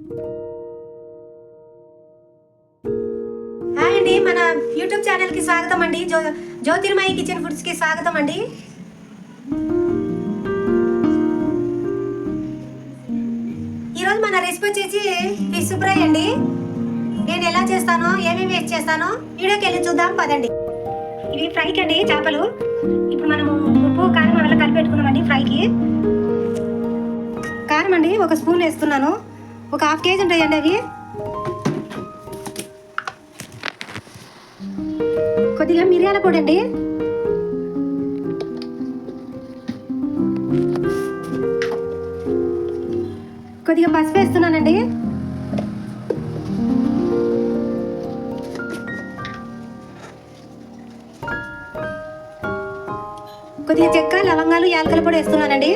Hi అండి, మన YouTube ఛానల్కి స్వాగతం అండి. జ్యోతిర్మయి కిచెన్ ఫుడ్స్కి స్వాగతం అండి. ఈరోజు మన రెసిపీ వచ్చేసి ఫిష్ ఫ్రై అండి. నేను ఎలా చేస్తానో, ఏమేమి వేస్ట్ చేస్తానో వీడియోకి వెళ్ళి చూద్దాం పదండి. ఇవి ఫ్రైకి అండి చేపలు. ఇప్పుడు మనము ఉప్పు కారం అలా కలిపి పెట్టుకున్నామండి ఫ్రైకి. కారం అండి 1 స్పూన్ వేస్తున్నాను. ఒక 1/2 కేజీ ఉంటాయండి అవి. కొద్దిగా మిరియాల పొడి అండి, కొద్దిగా పసుపు వేస్తున్నానండి, కొద్దిగా చెక్క, లవంగాలు, యాలకల పొడి వేస్తున్నానండి.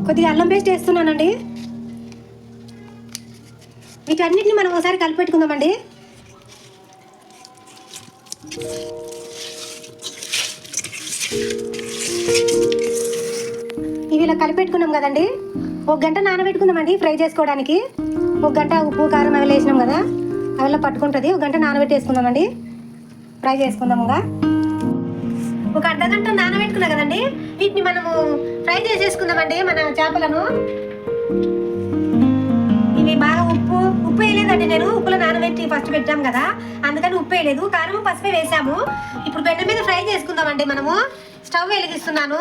కొద్దిగా అల్లం పేస్ట్ వేస్తున్నానండి. వీటన్నిటిని మనం ఒకసారి కలిపెట్టుకుందామండి. ఇవి ఇలా కలిపెట్టుకున్నాం కదండి. 1 గంట నానబెట్టుకుందామండి ఫ్రై చేసుకోవడానికి. 1 గంట ఉప్పు కారం అవి వేసినాం కదా, అవి పట్టుకుంటుంది. 1 గంట నానబెట్టేసుకుందామండి, ఫ్రై చేసుకుందాముగా. ఒక అర్ధగంట నానబెట్టుకున్నాం కదండి, వీటిని మనము ఫ్రై చేసేసుకుందామండి మన చేపలను. ఇవి బాగా ఉప్పు వేయలేదండి, నేను ఉప్పులో నానబెట్టి ఫస్ట్ పెట్టాం కదా, అందుకని ఉప్పు వేయలేదు. కారం, పసుపు వేసాము. ఇప్పుడు పెద్ద మీద ఫ్రై చేసుకుందామండి మనము. స్టవ్ వెలిగిస్తున్నాను.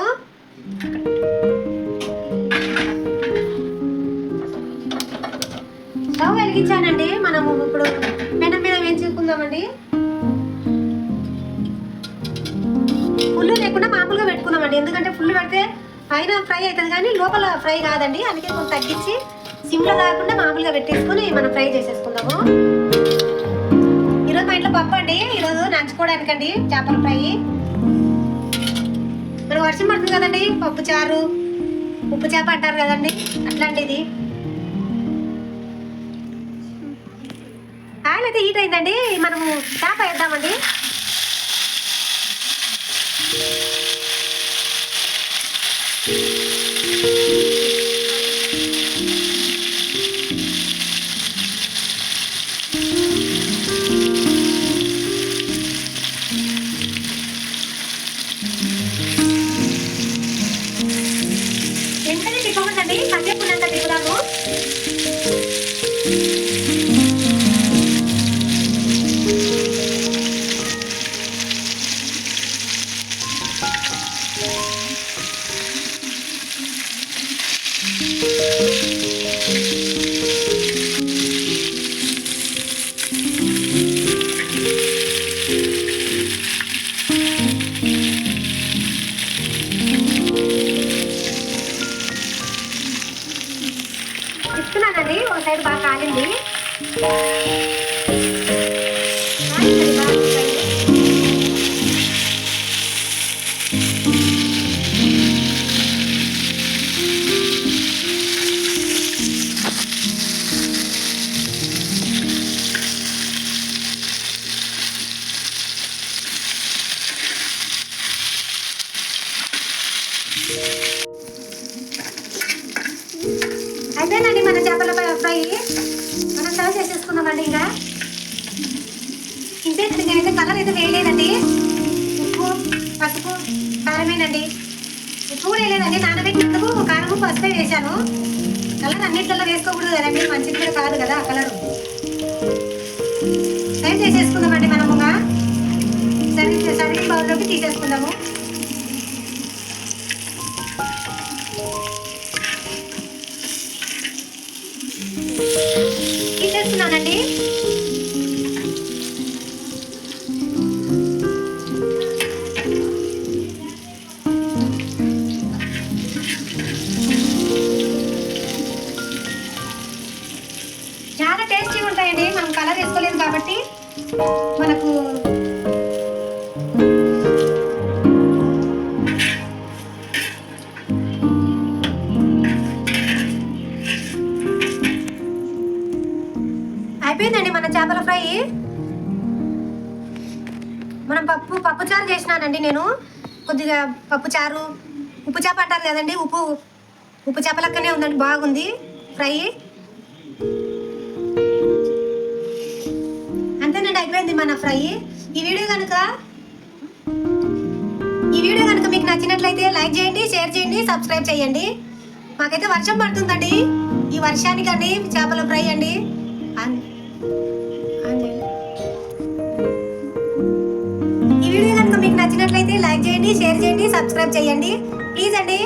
స్టవ్ వెలిగించానండి. మనము ఇప్పుడు పెనం మీద వేయించుకుందామండి. ఫుల్ లేకుండా మామూలుగా పెట్టుకుందామండి, ఎందుకంటే ఫుల్ పెడితే పైన ఫ్రై అవుతుంది కానీ లోపల ఫ్రై కాదండి. అందుకే కొంచెం తగ్గించి సిమ్లో కాకుండా మామూలుగా పెట్టేసుకొని మనం ఫ్రై చేసేసుకుందాము. ఈరోజు మా ఇంట్లో పప్పు అండి, ఈరోజు నంచుకోవడానికండి చేపల ఫ్రై. మనకు వర్షం పడుతుంది కదండి, పప్పు చారు, ఉప్పు చేప అంటారు కదండి, అట్లాంటిది. ఆయిల్ అయితే హీట్ అయిందండి, మనము చేప వేద్దామండి. వెంటనే తిప్పకూడదండి, కాసేపు ఉన్నంత తిప్పుదాము. ఇస్తున్నానండి, ఒక సైడ్ బాగా కాలింది. అయిపోయిందండి మన చేపల ఫ్రై. మనం సర్వ్ చేసేసుకుందామండి. ఇంకా ఇంతేనండి, నేనైతే కలర్ అయితే వేయలేదండి. ఉప్పు, పసుపు, కారమేనండి. ఉప్పు కూడా వేయలేదండి, నానబెట్టినందుకు కారము, పసుపే వేసాను. కలర్ అన్నిట్లలో వేసుకోకూడదు కదండి, మంచిది కూడా కాదు కదా కలరు. ఫ్రై చేసేసుకుందామండి మనముగా. సర్వింగ్ బౌల్లోకి తీసేసుకుందాము. తీసేస్తున్నానండి. చాలా టేస్టీగా ఉంటాయండి, మనం కలర్ వేసుకోలేదు కాబట్టి. మనకు అయిపోయిందండి మన చేపల ఫ్రై. మనం పప్పుచారు చేసినానండి నేను. కొద్దిగా పప్పుచారు ఉప్పు చేప అంటారు కదండి, ఉప్పు చేప లెక్కనే ఉందండి, బాగుంది ఫ్రై. అంతేనండి, అయిపోయింది మన ఫ్రై. ఈ వీడియో కనుక మీకు నచ్చినట్లయితే లైక్ చేయండి, షేర్ చేయండి, సబ్స్క్రైబ్ చేయండి. మాకైతే వర్షం పడుతుందండి, ఈ వర్షానికండి చేపల ఫ్రై అండి. ఈ వీడియో కనుక మీకు నచ్చినట్లయితే లైక్ చేయండి, షేర్ చేయండి, సబ్స్క్రైబ్ చేయండి ప్లీజ్ అండి.